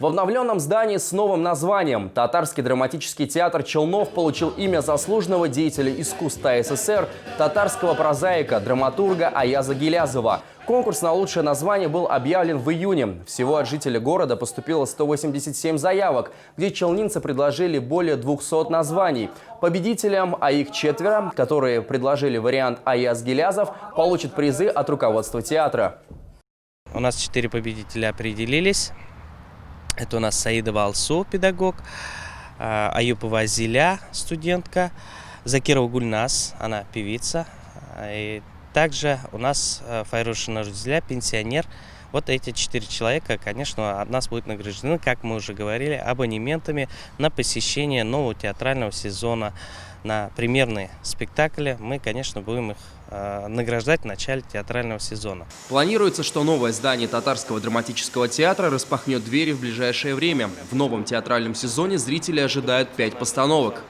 В обновленном здании с новым названием Татарский драматический театр Челнов получил имя заслуженного деятеля искусства СССР, татарского прозаика, драматурга Аяза Гилязова. Конкурс на лучшее название был объявлен в июне. Всего от жителей города поступило 187 заявок, где челнинцы предложили более 200 названий. Победителям, а их 4, которые предложили вариант Аяз Гилязов, получат призы от руководства театра. У нас 4 победителя определились. Это у нас Саидова Алсу, педагог, Аюпова Зиля, студентка, Закирова Гульнас, она певица. И также у нас Файрушина Рузиля, пенсионер. Вот эти 4 человека, конечно, от нас будут награждены, как мы уже говорили, абонементами на посещение нового театрального сезона, на премьерные спектакли. Мы, конечно, будем их награждать в начале театрального сезона. Планируется, что новое здание Татарского драматического театра распахнет двери в ближайшее время. В новом театральном сезоне зрители ожидают 5 постановок.